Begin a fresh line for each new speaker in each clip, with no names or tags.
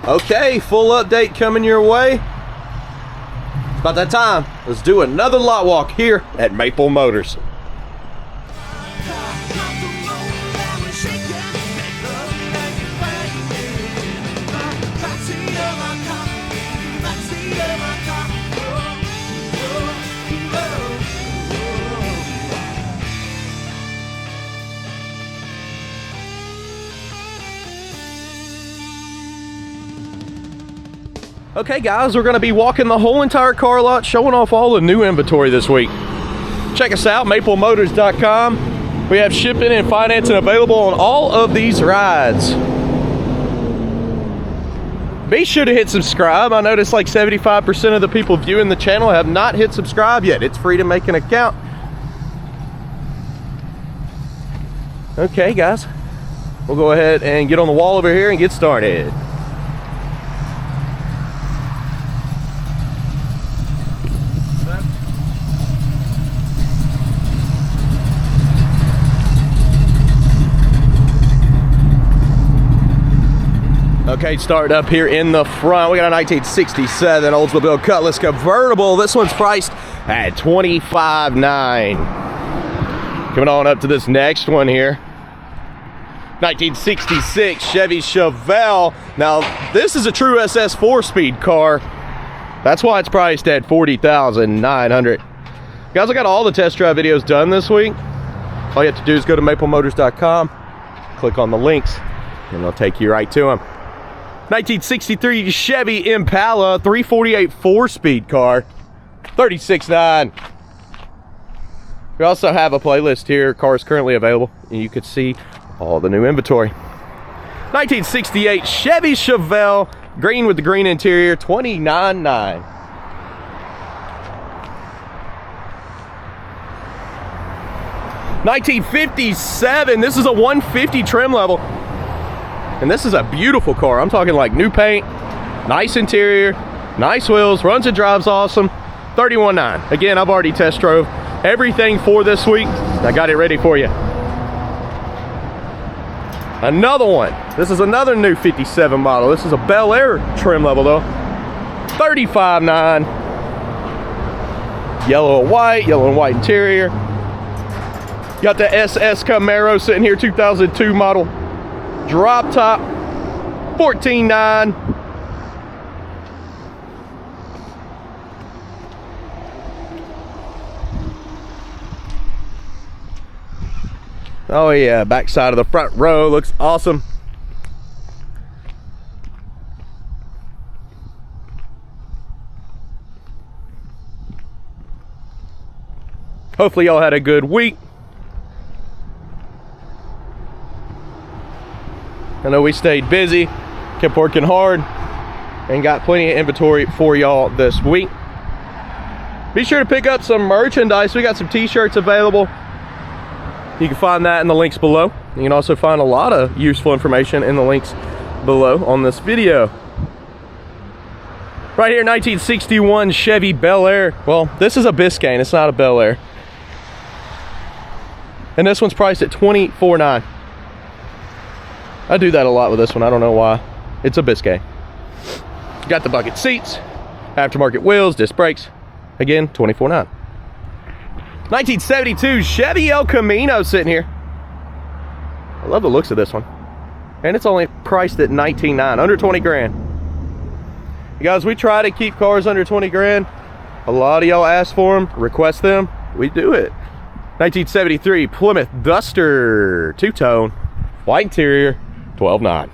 Okay, full update coming your way. It's about that time. Let's do another lot walk here at Maple Motors. Okay guys, we're going to be walking the whole entire car lot, showing off all the new inventory this week. Check us out, maplemotors.com. We have shipping and financing available on all of these rides. Be sure to hit subscribe. I noticed like 75% of the people viewing the channel have not hit subscribe yet. It's free to make an account. Okay guys, we'll go ahead and get on the wall over here and get started. Okay, start up here in the front. We got a 1967 Oldsmobile Cutlass convertible. This one's priced at $25,900. Coming on up to this next one here. 1966 Chevy Chevelle. Now, this is a true SS 4-speed car. That's why it's priced at $40,900. Guys, I got all the test drive videos done this week. All you have to do is go to maplemotors.com, click on the links, and they'll take you right to them. 1963 Chevy Impala 348 4-speed car, $36,900. We also have a playlist here, cars currently available, and you can see all the new inventory. 1968 Chevy Chevelle, green with the green interior, $29,900. 1957, this is a 150 trim level. And this is a beautiful car. I'm talking like new paint, nice interior, nice wheels, runs and drives awesome. $31,900. Again, I've already test drove everything for this week. I got it ready for you. Another one. This is another new 57 model. This is a Bel Air trim level though. $35,900. Yellow and white interior. Got the SS Camaro sitting here, 2002 model. Drop top, $14,900. Oh yeah, back side of the front row looks awesome. Hopefully y'all had a good week. I know we stayed busy, kept working hard, and got plenty of inventory for y'all this week. Be sure to pick up some merchandise. We got some t-shirts available. You can find that in the links below. You can also find a lot of useful information in the links below on this video. Right here, 1961 Chevy Bel Air. Well, this is a Biscayne, it's not a Bel Air. And this one's priced at $24,900. I do that a lot with this one. I don't know why. It's a Biscayne. Got the bucket seats, aftermarket wheels, disc brakes. Again, $24,900. 1972 Chevy El Camino sitting here. I love the looks of this one. And it's only priced at $19,900, under 20 grand. You guys, we try to keep cars under 20 grand. A lot of y'all ask for them, request them. We do it. 1973 Plymouth Duster, two-tone, white interior, $12,900.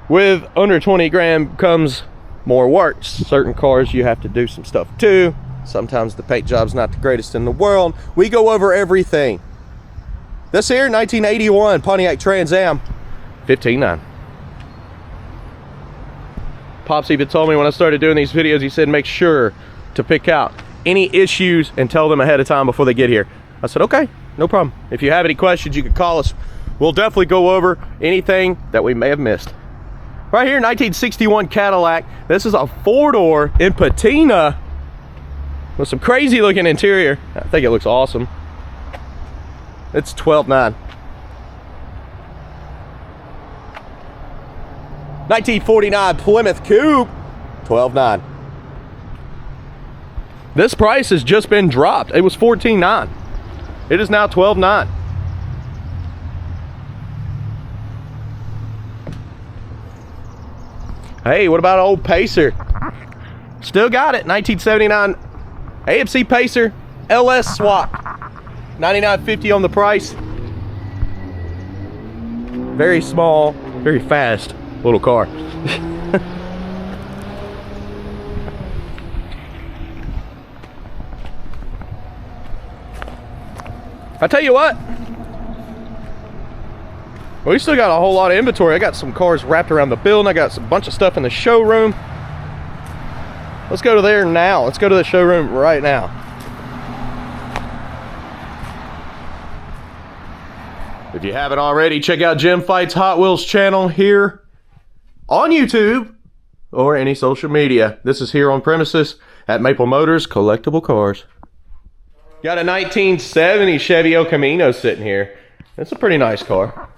With under 20 grand comes more work. Certain cars you have to do some stuff too. Sometimes the paint job's not the greatest in the world. We go over everything. This here, 1981 Pontiac Trans Am, $15,900. Pops even told me when I started doing these videos, he said make sure to pick out any issues and tell them ahead of time before they get here. I said, okay, no problem. If you have any questions, you can call us. We'll definitely go over anything that we may have missed. Right here, 1961 Cadillac. This is a four-door in patina with some crazy looking interior. I think it looks awesome. It's $12,900. 1949 Plymouth Coupe, $12,900. This price has just been dropped. It was $14,900. It is now $12,900. Hey, what about old Pacer? Still got it. 1979 AMC Pacer LS swap. $99.50 on the price. Very small, very fast little car. I tell you what, we still got a whole lot of inventory. I got some cars wrapped around the building. I got a bunch of stuff in the showroom. Let's go to there now. Let's go to the showroom right now. If you haven't already, check out Jim Fight's Hot Wheels channel here on YouTube or any social media. This is here on premises at Maple Motors Collectible Cars. Got a 1970 Chevy El Camino sitting here. That's a pretty nice car.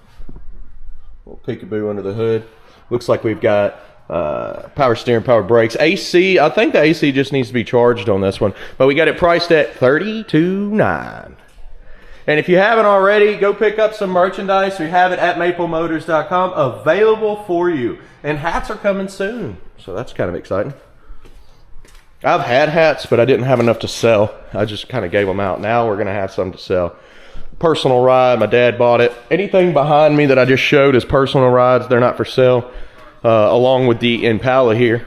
Little peekaboo under the hood. Looks like we've got power steering, power brakes, AC. I think the AC just needs to be charged on this one, but we got it priced at $32,900. And if you haven't already, go pick up some merchandise. We have it at maplemotors.com available for you. And hats are coming soon, so that's kind of exciting. I've had hats, but I didn't have enough to sell. I just kind of gave them out. Now we're going to have some to sell. Personal ride, my dad bought it. Anything behind me that I just showed is personal rides. They're not for sale, along with the Impala here.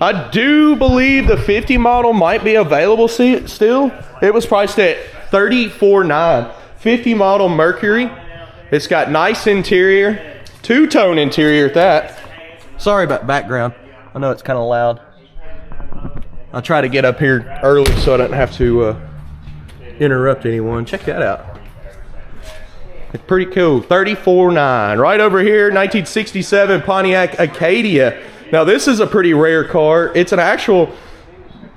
I do believe the 50 model might be available still. It was priced at $34,900. 50 model Mercury. It's got nice interior, two-tone interior at that. Sorry about background. I know it's kind of loud. I'll try to get up here early so I don't have to interrupt anyone. Check that out. It's pretty cool. $34,900. Right over here, 1967 Pontiac Acadia. Now this is a pretty rare car. It's an actual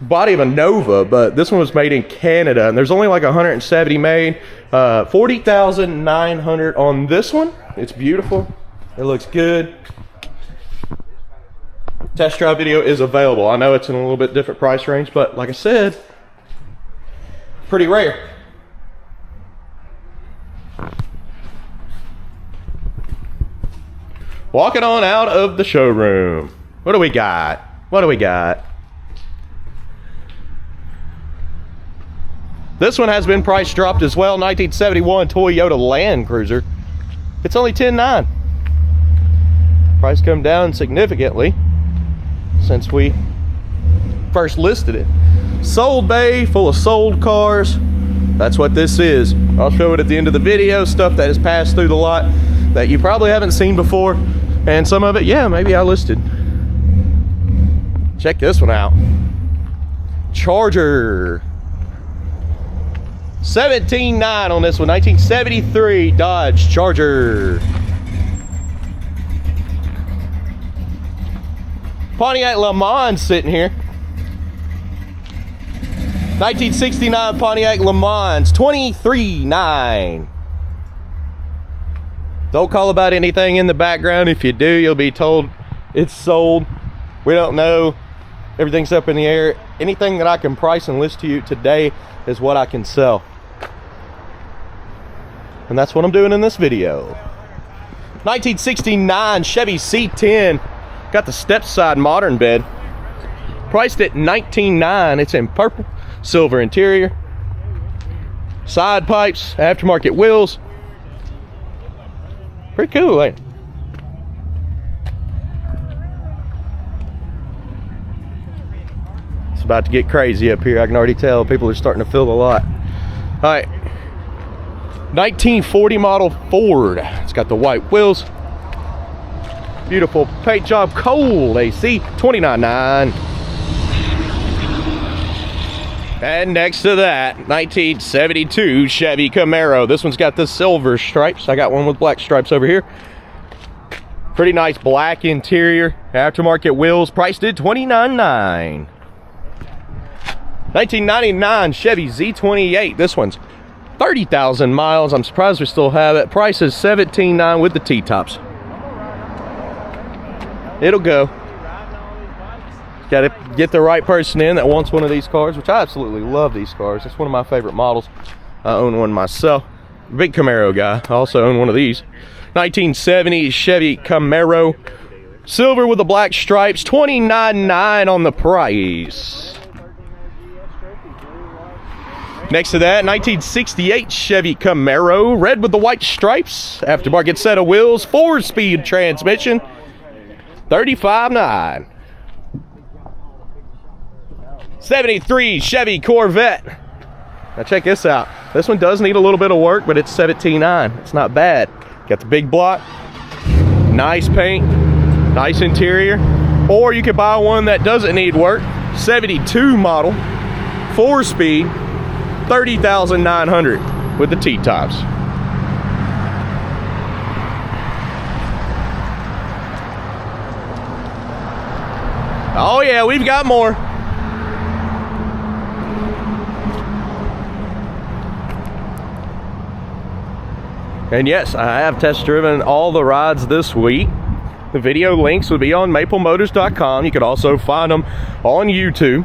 body of a Nova, but this one was made in Canada, and there's only like 170 made. $40,900 on this one. It's beautiful. It looks good. Test drive video is available. I know it's in a little bit different price range, but like I said, pretty rare. Walking on out of the showroom. What do we got? What do we got? This one has been price dropped as well. 1971 Toyota Land Cruiser. It's only $10,900. Price come down significantly since we first listed it. Sold bay full of sold cars. That's what this is. I'll show it at the end of the video. Stuff that has passed through the lot that you probably haven't seen before, and some of it, yeah, maybe I listed. Check this one out. Charger. $17,900 on this one. 1973 Dodge Charger. Pontiac Le Mans sitting here. 1969 Pontiac Le Mans, $23,900. Don't call about anything in the background. If you do, you'll be told it's sold. We don't know. Everything's up in the air. Anything that I can price and list to you today is what I can sell. And that's what I'm doing in this video. 1969 Chevy C10. Got the step side modern bed. Priced at $19,900. It's in purple, silver interior. Side pipes, aftermarket wheels. Pretty cool, ain't it? It's about to get crazy up here. I can already tell people are starting to fill the lot. All right. 1940 model Ford. It's got the white wheels. Beautiful paint job, cold AC, $29,900. And next to that, 1972 Chevy Camaro. This one's got the silver stripes. I got one with black stripes over here. Pretty nice black interior, aftermarket wheels, priced at $29,900. 1999 Chevy Z28. This one's 30,000 miles. I'm surprised we still have it. Price is $17,900 with the T-tops. It'll go. Got to get the right person in that wants one of these cars, which I absolutely love these cars. It's one of my favorite models. I own one myself. Big Camaro guy. I also own one of these. 1970 Chevy Camaro. Silver with the black stripes. $29,900 on the price. Next to that, 1968 Chevy Camaro. Red with the white stripes. Aftermarket set of wheels. 4-speed transmission. $35,900. 73 Chevy Corvette. Now check this out. This one does need a little bit of work, but it's $17,900. It's not bad. Got the big block, nice paint, nice interior. Or you could buy one that doesn't need work. 72 model, 4-speed, $30,900 with the T-tops. Oh yeah, we've got more. And yes, I have test driven all the rides this week. The video links will be on maplemotors.com. You can also find them on YouTube.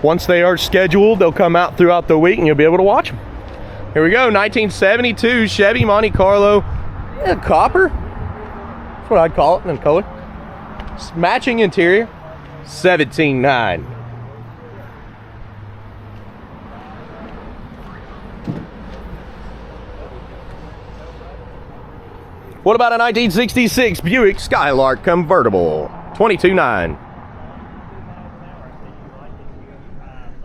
Once they are scheduled, they'll come out throughout the week and you'll be able to watch them. Here we go, 1972 Chevy Monte Carlo. Yeah, copper. That's what I'd call it in color. Matching interior, $17,900. What about a 1966 Buick Skylark convertible? $22,900.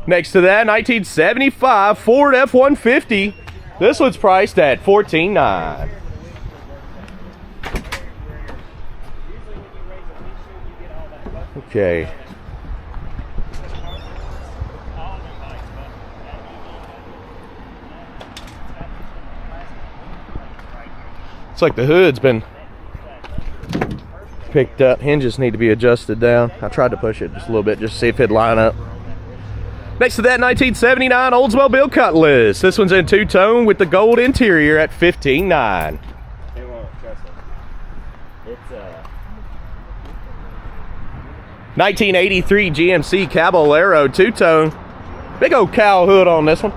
Next to that, 1975 Ford F-150. This one's priced at $14,900. Okay. It's like the hood's been picked up. Hinges need to be adjusted down. I tried to push it just a little bit just to see if it'd line up. Next to that, 1979 Oldsmobile Cutlass. This one's in two-tone with the gold interior at $15,900.
It won't, trust me. It's
1983 GMC Caballero two-tone. Big old cow hood on this one.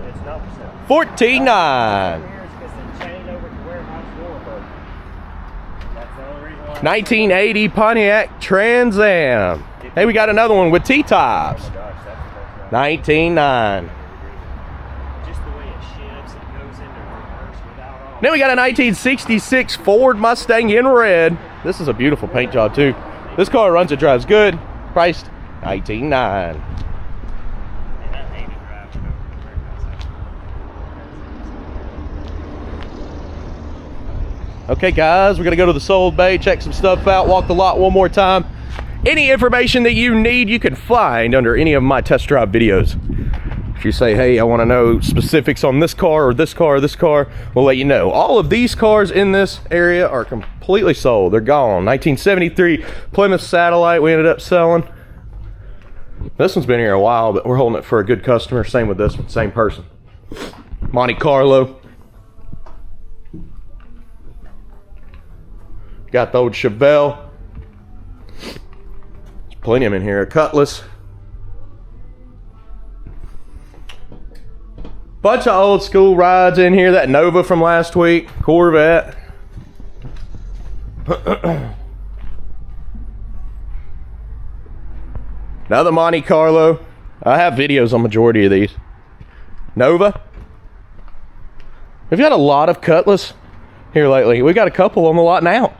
it's not for sale.
$14,900. 1980 Pontiac Trans Am. Hey, we got another one with T-tops. $19,900.
Just the way it shifts, it goes into reverse without all.
Then we got a 1966 Ford Mustang in red. This is a beautiful paint job too. This car runs, it drives good. Priced $19,900. Okay guys, we're gonna go to the sold bay, check some stuff out, walk the lot one more time. Any information that you need, you can find under any of my test drive videos. If you say, hey, I wanna know specifics on this car or this car or this car, we'll let you know. All of these cars in this area are completely sold, they're gone. 1973 Plymouth Satellite we ended up selling. This one's been here a while, but we're holding it for a good customer. Same with this one, same person. Monte Carlo. Got the old Chevelle. There's plenty of them in here. A Cutlass. Bunch of old school rides in here. That Nova from last week. Corvette. Another Monte Carlo. I have videos on majority of these. Nova. We've got a lot of Cutlass here lately. We got a couple on the lot now.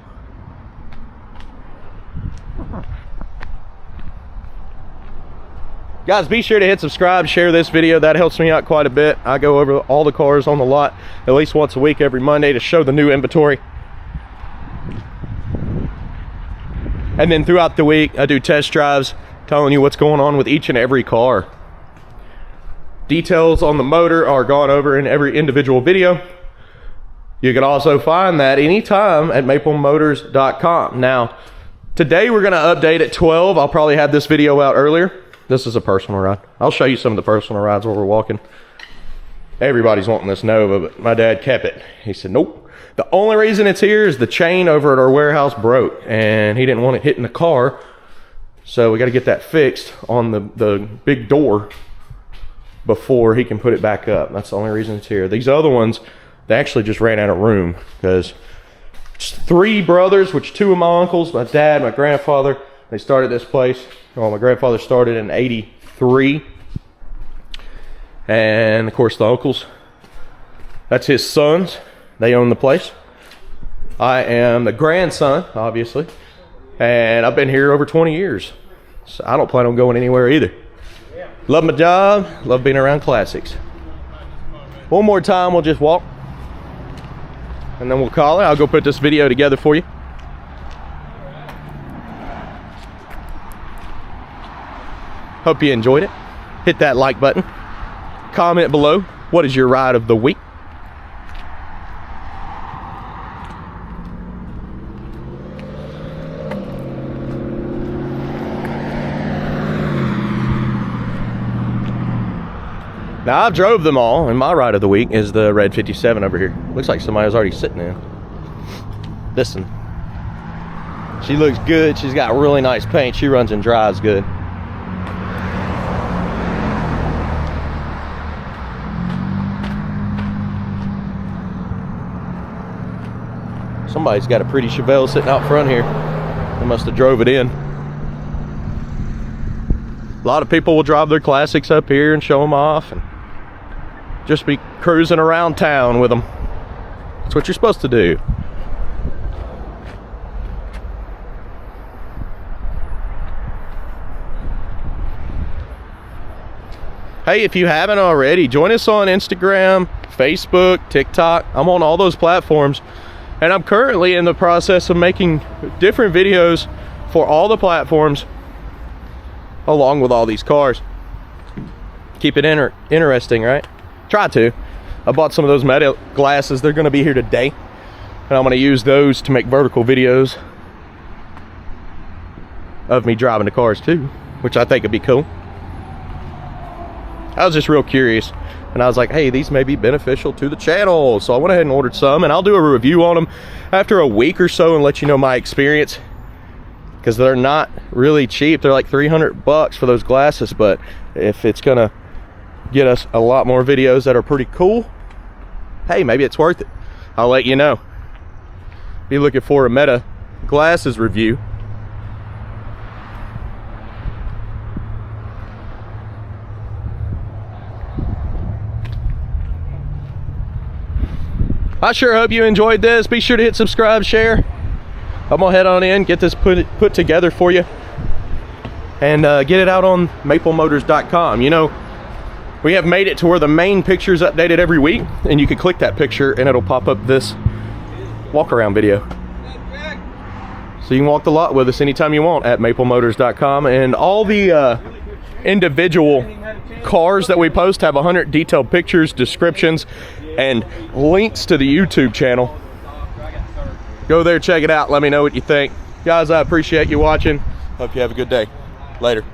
Guys, be sure to hit subscribe, share this video. That helps me out quite a bit. I go over all the cars on the lot at least once a week every Monday to show the new inventory. And then throughout the week, I do test drives telling you what's going on with each and every car. Details on the motor are gone over in every individual video. You can also find that anytime at maplemotors.com. Now, today we're gonna update at 12. I'll probably have this video out earlier. This is a personal ride. I'll show you some of the personal rides while we're walking. Everybody's wanting this Nova, but my dad kept it. He said, nope. The only reason it's here is the chain over at our warehouse broke, and he didn't want it hitting the car. So we got to get that fixed on the big door before he can put it back up. That's the only reason it's here. These other ones, they actually just ran out of room because three brothers, which two of my uncles, my dad, my grandfather, they started this place. Well, my grandfather started in '83. And of course the uncles, that's his sons. They own the place. I am the grandson, obviously. And I've been here over 20 years. So I don't plan on going anywhere either. Love my job, love being around classics. One more time, we'll just walk. And then we'll call it. I'll go put this video together for you. Hope you enjoyed it. Hit that like button. Comment below, what is your ride of the week? Now I've drove them all, and my ride of the week is the red 57 over here. Looks like somebody was already sitting in. This one. She looks good. She's got really nice paint. She runs and drives good. Somebody's got a pretty Chevelle sitting out front here. They must have drove it in. A lot of people will drive their classics up here and show them off and just be cruising around town with them. That's what you're supposed to do. Hey, if you haven't already, join us on Instagram, Facebook, TikTok. I'm on all those platforms. And I'm currently in the process of making different videos for all the platforms along with all these cars. Keep it interesting, right? Try to. I bought some of those metal glasses. They're gonna be here today. And I'm gonna use those to make vertical videos of me driving the cars too, which I think would be cool. I was just real curious. And I was like, hey, these may be beneficial to the channel. So I went ahead and ordered some, and I'll do a review on them after a week or so and let you know my experience. Because they're not really cheap. They're like 300 bucks for those glasses. But if it's gonna get us a lot more videos that are pretty cool, hey, maybe it's worth it. I'll let you know. Be looking for a Meta glasses review. I sure hope you enjoyed this. Be sure to hit subscribe, share. I'm gonna head on in, get this put together for you, and get it out on maplemotors.com. You know, we have made it to where the main picture is updated every week, and you can click that picture and it'll pop up this walk around video. So you can walk the lot with us anytime you want at maplemotors.com, and all the individual cars that we post have 100 detailed pictures, descriptions, and links to the YouTube channel. Go there, check it out, let me know what you think. Guys, I appreciate you watching. Hope you have a good day. Later.